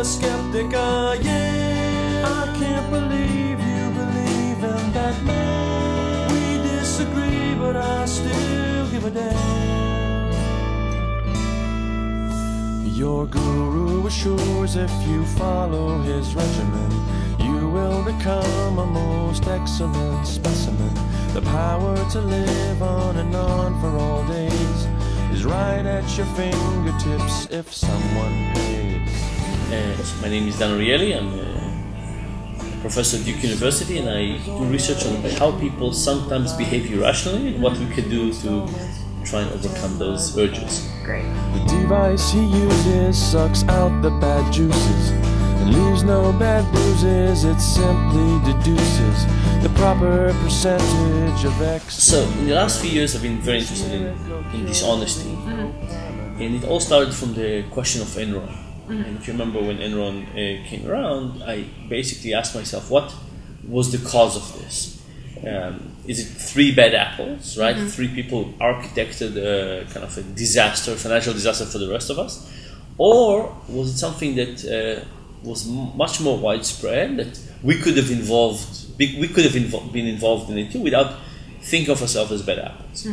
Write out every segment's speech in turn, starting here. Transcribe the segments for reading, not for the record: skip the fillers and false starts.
skeptic I am. I can't believe you believe in that man. We disagree, but I still give a damn. Your guru assures if you follow his regimen, you will become a most excellent specimen. The power to live on and on for all days is right at your fingertips if someone pays. My name is Dan Ariely. I'm a professor at Duke University, and I do research on how people sometimes behave irrationally and what we can do to try and overcome those urges. Great. The device he uses sucks out the bad juices and leaves no bad bruises. It simply deduces the proper percentage of X. So in the last few years I've been very interested in dishonesty. And it all started from the question of Enron. And if you remember when Enron came around, I basically asked myself, what was the cause of this? Is it 3 bad apples, right? 3 people architected kind of a disaster, financial disaster for the rest of us? Or was it something that was much more widespread, that we could have been involved in it too without thinking of ourselves as bad apples?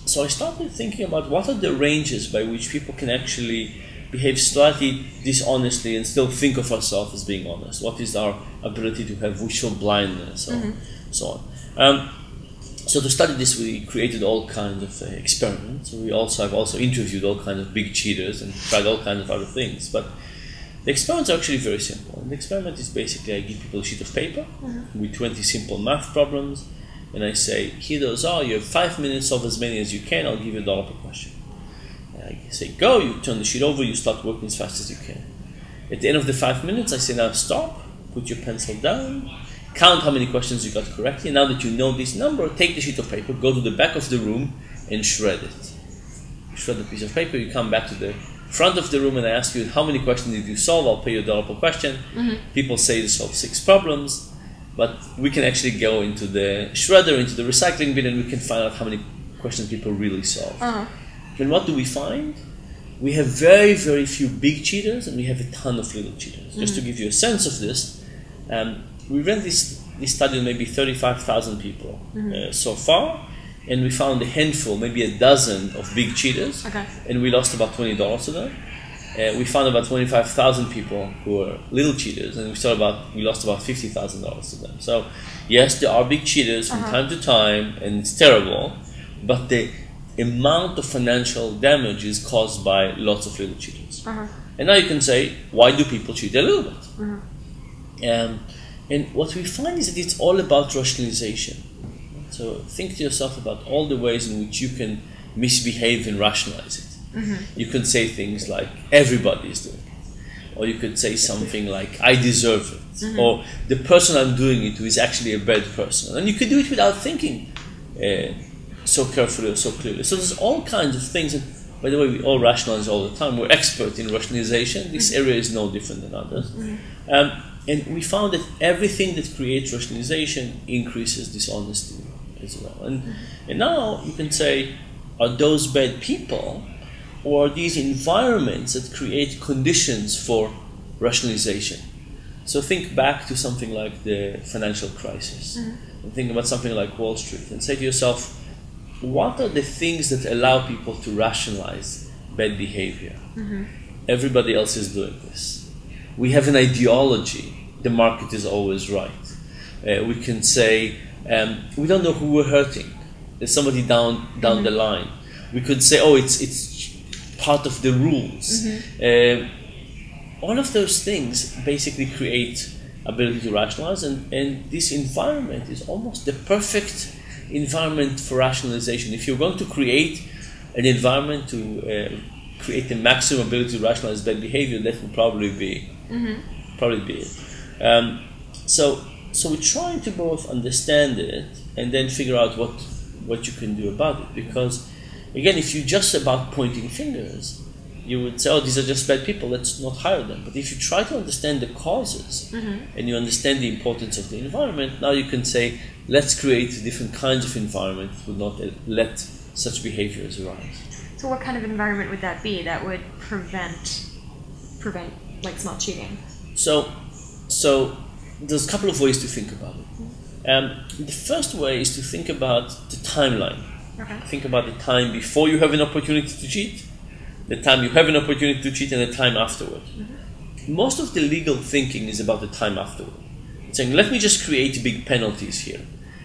So I started thinking about what are the ranges by which people can actually behave slightly dishonestly and still think of ourselves as being honest. What is our ability to have wishful blindness, or so on. So to study this, we created all kinds of experiments. I've also interviewed all kinds of big cheaters and tried all kinds of other things. But the experiments are actually very simple. And the experiment is basically I give people a sheet of paper with 20 simple math problems, and I say, here those are, you have 5 minutes, solve as many as you can, I'll give you $1 per question. I say go, you turn the sheet over, you start working as fast as you can. At the end of the 5 minutes, I say now stop, put your pencil down, count how many questions you got correctly. Now that you know this number, take the sheet of paper, go to the back of the room and shred it. You shred the piece of paper, you come back to the front of the room and I ask you how many questions did you solve, I'll pay you $1 per question. People say they solved 6 problems, but we can actually go into the shredder, into the recycling bin, and we can find out how many questions people really solved. And what do we find? We have very, very few big cheaters and we have a ton of little cheaters. Just to give you a sense of this, we ran this study on maybe 35,000 people so far, and we found a handful, maybe a dozen of big cheaters, and we lost about $20 to them. We found about 25,000 people who were little cheaters, and we lost about $50,000 to them. So yes, there are big cheaters from time to time, and it's terrible, but the amount of financial damage is caused by lots of little cheaters. And now you can say, why do people cheat a little bit? And what we find is that it's all about rationalization. So think to yourself about all the ways in which you can misbehave and rationalize it. You can say things like, everybody is doing it. Or you could say something like, I deserve it. Or the person I'm doing it to is actually a bad person. And you could do it without thinking so carefully or so clearly. So there's all kinds of things. And by the way, we all rationalize all the time. We're experts in rationalization. This area is no different than others. And we found that everything that creates rationalization increases dishonesty as well. And now you can say, are those bad people, or are these environments that create conditions for rationalization? So think back to something like the financial crisis. And think about something like Wall Street and say to yourself, what are the things that allow people to rationalize bad behavior? Everybody else is doing this. We have an ideology. The market is always right. We can say, we don't know who we're hurting. There's somebody down the line. We could say, oh, it's part of the rules. All of those things basically create ability to rationalize, and this environment is almost the perfect environment for rationalization. If you're going to create an environment to create the maximum ability to rationalize bad behavior, that would probably be it. So we're trying to both understand it and then figure out what you can do about it. Because again, if you're just about pointing fingers, you would say, oh, these are just bad people, let's not hire them. But if you try to understand the causes and you understand the importance of the environment, now you can say, let's create different kinds of environment that would not let such behaviors arise. So what kind of environment would that be that would prevent like small cheating? So there's a couple of ways to think about it. The first way is to think about the timeline. Okay. Think about the time before you have an opportunity to cheat, the time you have an opportunity to cheat, and the time afterward. Most of the legal thinking is about the time afterward. It's saying, let me just create big penalties here.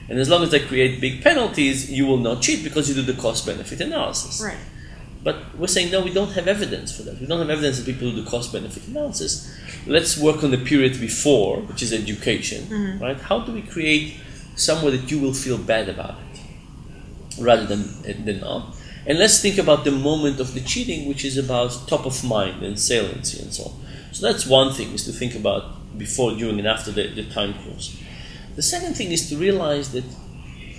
And as long as I create big penalties, you will not cheat because you do the cost-benefit analysis. Right. But we're saying, no, we don't have evidence for that. We don't have evidence that people do the cost-benefit analysis. Let's work on the period before, which is education, right? How do we create somewhere that you will feel bad about it rather than not? And let's think about the moment of the cheating, which is about top of mind and saliency and so on. So that's one thing, is to think about before, during, and after the time course. The second thing is to realize that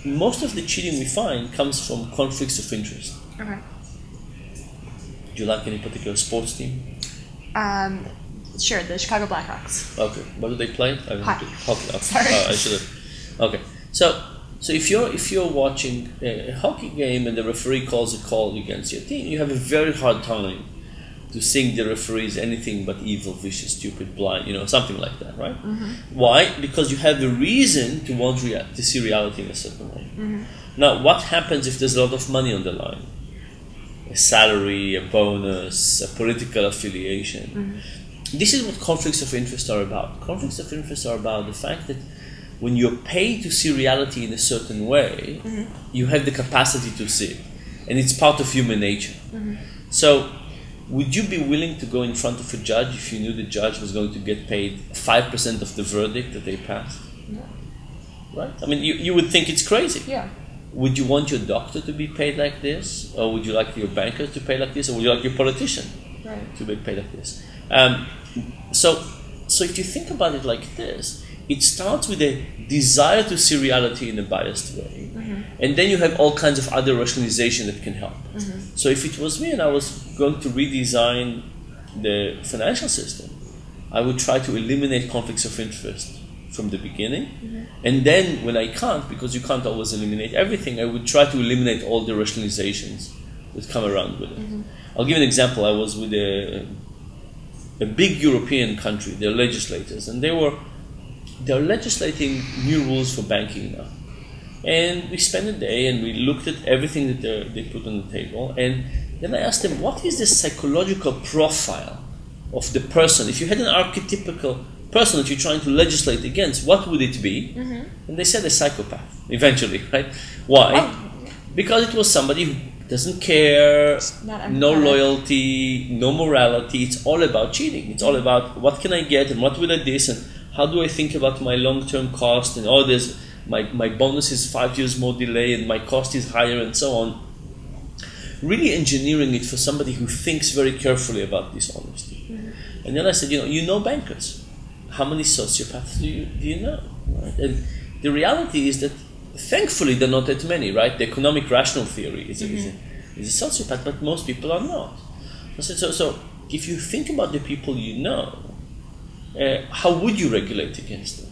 most of the cheating we find comes from conflicts of interest. Okay. Do you like any particular sports team? Sure, the Chicago Blackhawks. Okay. What do they play? Hockey. Okay. Sorry. I should have. Okay. So if you're watching a hockey game and the referee calls a call against your team, you have a very hard time to think the referee is anything but evil, vicious, stupid, blind, something like that, right? Why? Because you have a reason to want to see reality in a certain way. Now, what happens if there's a lot of money on the line? A salary, a bonus, a political affiliation. This is what conflicts of interest are about. Conflicts of interest are about the fact that when you're paid to see reality in a certain way, you have the capacity to see it. And it's part of human nature. So, would you be willing to go in front of a judge if you knew the judge was going to get paid 5% of the verdict that they passed? No. Right? I mean, you would think it's crazy. Yeah. Would you want your doctor to be paid like this? Or would you like your banker to pay like this? Or would you like your politician to be paid like this? So if you think about it like this, it starts with a desire to see reality in a biased way. And then you have all kinds of other rationalization that can help. So if it was me and I was going to redesign the financial system, I would try to eliminate conflicts of interest from the beginning. And then when I can't, because you can't always eliminate everything, I would try to eliminate all the rationalizations that come around with it. I'll give you an example. I was with a big European country, their legislators, and they're legislating new rules for banking now. And we spent a day and we looked at everything that they put on the table. And then I asked them, what is the psychological profile of the person? If you had an archetypical person that you're trying to legislate against, what would it be? And they said a psychopath, eventually, right? Why? Because it was somebody who doesn't care, no loyalty, no morality. It's all about cheating. It's all about what can I get and what will I this and how do I think about my long-term cost and all this. My bonus is 5 years more delay and my cost is higher and so on. Really engineering it for somebody who thinks very carefully about dishonesty. And then I said, you know bankers. How many sociopaths do you know? Right? And the reality is that thankfully there are not that many, right? The economic rational theory is a sociopath, but most people are not. I said, so if you think about the people you know, how would you regulate against them?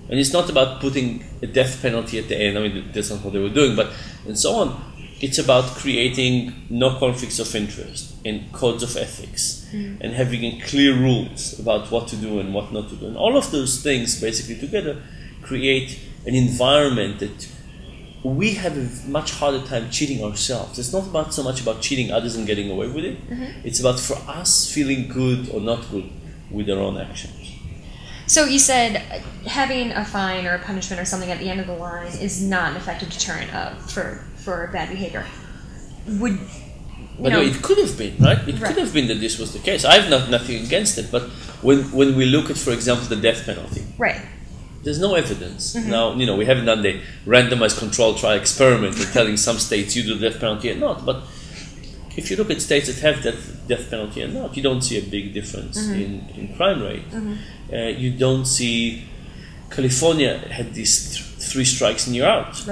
And it's not about putting a death penalty at the end. I mean, that's not what they were doing, but and so on. It's about creating no conflicts of interest and codes of ethics and having clear rules about what to do and what not to do. And all of those things basically together create an environment that we have a much harder time cheating ourselves. It's not so much about cheating others and getting away with it. It's about for us feeling good or not good with our own actions. So you said having a fine or a punishment or something at the end of the line is not an effective deterrent for bad behavior. It could have been, right? It could have been that this was the case. I have nothing against it, but when we look at, for example, the death penalty, there's no evidence. Now, we haven't done the randomized control trial experiment of telling some states you do the death penalty and not, but if you look at states that have death penalty and not, you don't see a big difference in crime rate. You don't see... California had these 3 strikes and you're out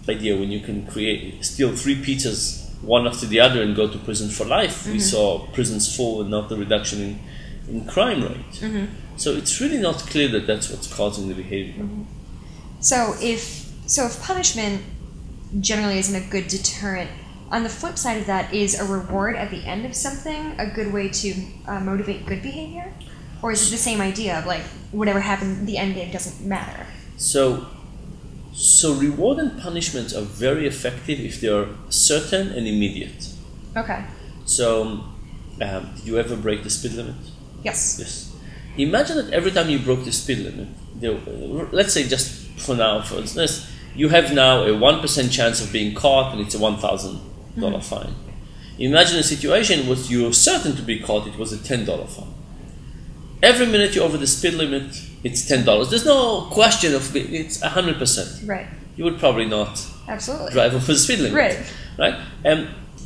idea when you can steal 3 pizzas one after the other and go to prison for life. We saw prisons full and not the reduction in crime rate. So it's really not clear that that's what's causing the behavior. So if punishment generally isn't a good deterrent, on the flip side of that, is a reward at the end of something a good way to motivate good behavior? Or is it the same idea of like whatever happened, the end game doesn't matter? So reward and punishments are very effective if they are certain and immediate. Okay. So, did you ever break the speed limit? Yes. Yes. Imagine that every time you broke the speed limit, let's say just for now, for instance, you have now a 1% chance of being caught and it's a $1,000 fine. Imagine a situation where you're certain to be caught, it was a $10 fine. Every minute you're over the speed limit, it's $10. There's no question of it's 100%. Right. You would probably not Absolutely drive over the speed limit. Right.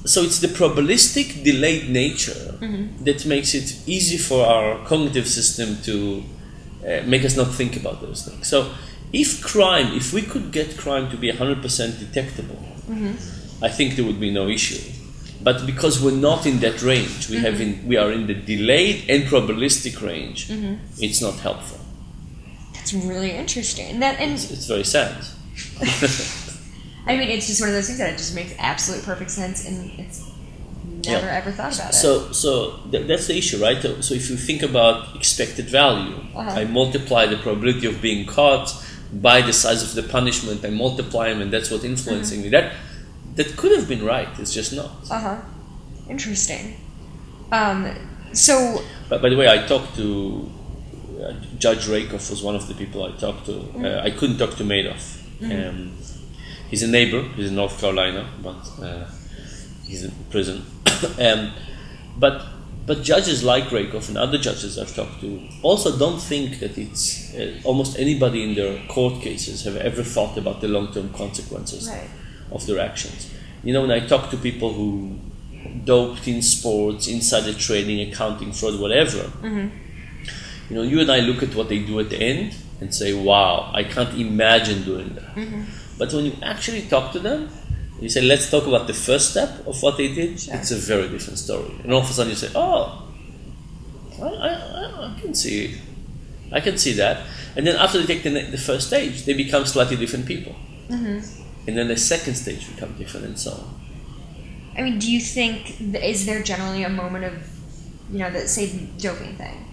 So it's the probabilistic delayed nature that makes it easy for our cognitive system to make us not think about those things. So if we could get crime to be 100% detectable, I think there would be no issue. But because we're not in that range, we are in the delayed and probabilistic range, it's not helpful. That's really interesting. It's very sad. I mean, it's just one of those things that it just makes absolute perfect sense, and it's never ever thought about it. So that's the issue, right? So if you think about expected value, I multiply the probability of being caught by the size of the punishment, I multiply them, and that's what's influencing me. That could have been right, it's just not. Interesting. So... But by the way, I talked to... Judge Rakoff was one of the people I talked to. I couldn't talk to Madoff. He's a neighbor, he's in North Carolina, but he's in prison. But judges like Rakoff and other judges I've talked to also don't think that it's... almost anybody in their court cases have ever thought about the long-term consequences of their actions. You know, when I talk to people who doped in sports, insider trading, accounting, fraud, whatever, you know, you and I look at what they do at the end and say, wow, I can't imagine doing that. But when you actually talk to them, you say, let's talk about the first step of what they did, it's a very different story. And all of a sudden you say, oh, I can see it. I can see that. And then after they take the first stage, they become slightly different people. And then the second stage becomes different and so on. I mean, do you think, is there generally a moment of, you know, that say the doping thing?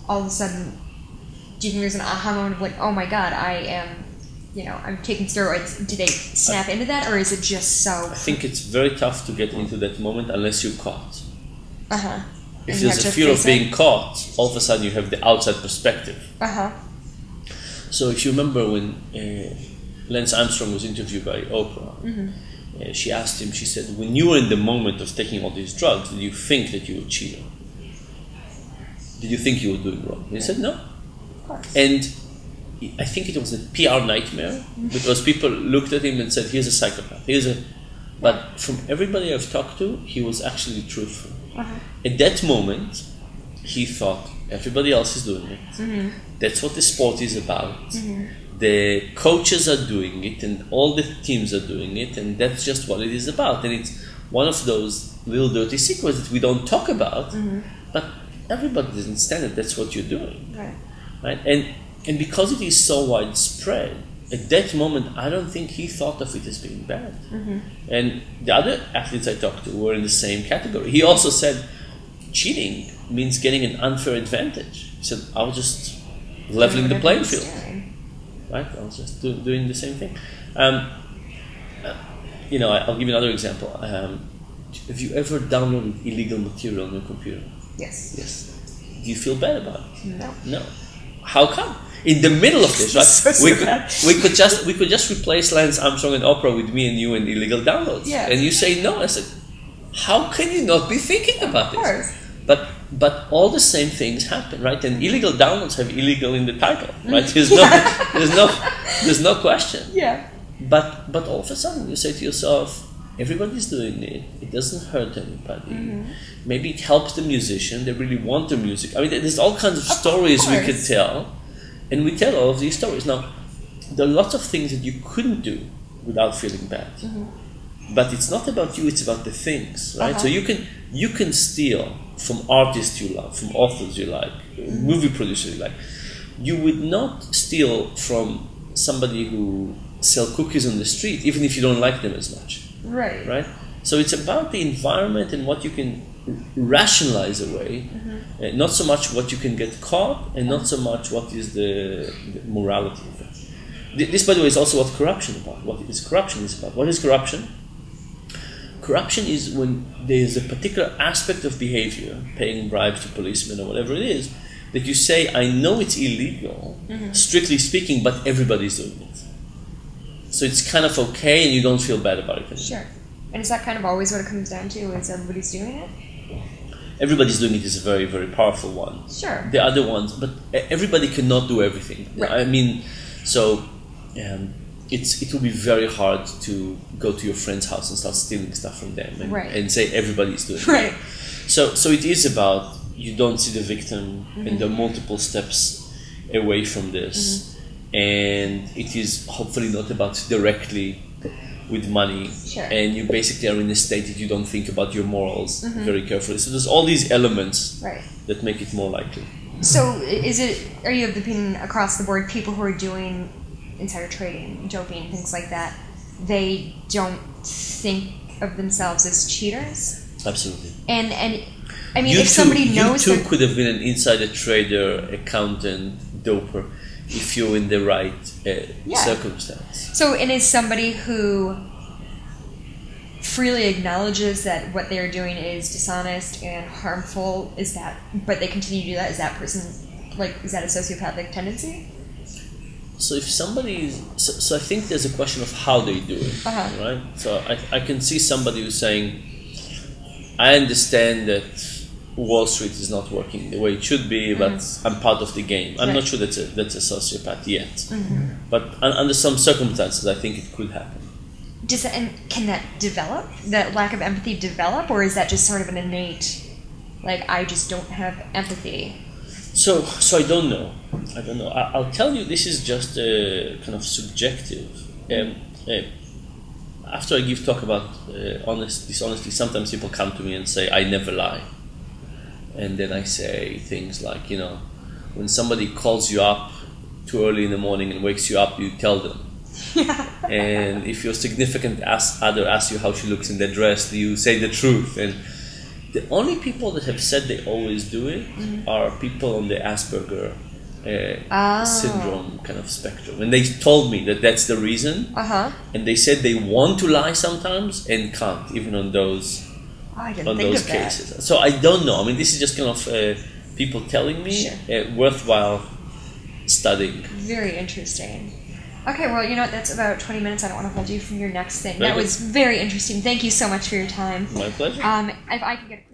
All of a sudden, do you think there's an aha moment of like, oh my God, I am, you know, I'm taking steroids. Do they snap into that, or is it just so? I think it's very tough to get into that moment unless you're caught. If And there's a fear of being caught, all of a sudden you have the outside perspective. So if you remember when Lance Armstrong was interviewed by Oprah, she asked him, she said, when you were in the moment of taking all these drugs, did you think that you were cheating? Did you think you were doing wrong? And he said, no. Of course. And I think it was a PR nightmare because people looked at him and said, here's a psychopath. But from everybody I've talked to, he was actually truthful. At that moment, he thought, everybody else is doing it. That's what the sport is about. The coaches are doing it and all the teams are doing it, and that's just what it is about. And it's one of those little dirty secrets that we don't talk about, but everybody doesn't understand that that's what you're doing. Right? And because it is so widespread, at that moment, I don't think he thought of it as being bad. And the other athletes I talked to were in the same category. He also said, cheating means getting an unfair advantage. He said, I was just leveling the playing field. Right? I was just doing the same thing. You know, I'll give you another example. Have you ever downloaded illegal material on your computer? Yes. Yes. Do you feel bad about it? No. No. How come? In the middle of this, right? we could just replace Lance Armstrong and Oprah with me and you and illegal downloads. Yeah. And you say no. I said, how can you not be thinking about Of course. this? But all the same things happen, right? And illegal downloads have illegal in the title, right? There's no question. Yeah. But all of a sudden you say to yourself, everybody's doing it. It doesn't hurt anybody. Maybe it helps the musician. They really want the music. I mean, there's all kinds of stories we could tell, and we tell all of these stories. Now, there are lots of things that you couldn't do without feeling bad. But it's not about you, it's about the things, right? So you can steal from artists you love, from authors you like, movie producers you like. You would not steal from somebody who sell cookies on the street, even if you don't like them as much. Right? So it's about the environment and what you can rationalize away Not so much what you can get caught, and not so much what is the morality of it. This, by the way, is also what corruption is about. What is corruption is about? What is corruption? Corruption is when there is a particular aspect of behavior, paying bribes to policemen or whatever it is, that you say, I know it's illegal, strictly speaking, but everybody's doing it. So it's kind of okay, and you don't feel bad about it anymore. Sure. And is that kind of always what it comes down to, is everybody's doing it? Everybody's doing it is a very, very powerful one. Sure. The other ones, but everybody cannot do everything. Right. I mean, so it will be very hard to go to your friend's house and start stealing stuff from them and say everybody's doing it. So it is about, you don't see the victim, and there are multiple steps away from this. And it is hopefully not about directly with money, and you basically are in a state that you don't think about your morals very carefully. So there's all these elements that make it more likely. So are you of the opinion across the board, people who are doing insider trading, doping, things like that, they don't think of themselves as cheaters? Absolutely. And I mean, if somebody knows you too could have been an insider trader, accountant, doper, if you're in the right circumstance. So, and is somebody who freely acknowledges that what they're doing is dishonest and harmful, but they continue to do that, is that person, is that a sociopathic tendency? So if somebody is, so I think there's a question of how they do it, right? So I can see somebody who's saying, I understand that Wall Street is not working the way it should be, but I'm part of the game. I'm not sure that's a sociopath yet, but under some circumstances, I think it could happen. Can that develop? That lack of empathy develop, or is that just sort of an innate, I just don't have empathy? So I don't know. I'll tell you, this is just kind of subjective. After I give talk about dishonesty, sometimes people come to me and say, I never lie. And then I say things like, when somebody calls you up too early in the morning and wakes you up, you tell them. And if your significant other asks you how she looks in that dress, you say the truth. And the only people that have said they always do it are people on the Asperger syndrome kind of spectrum. And they told me that that's the reason. And they said they want to lie sometimes and can't, even on those cases. That. So I don't know. I mean, this is just kind of people telling me, worthwhile studying. Very interesting. Okay, well, that's about 20 minutes. I don't want to hold you from your next thing. That was very interesting. Thank you so much for your time. My pleasure. If I could get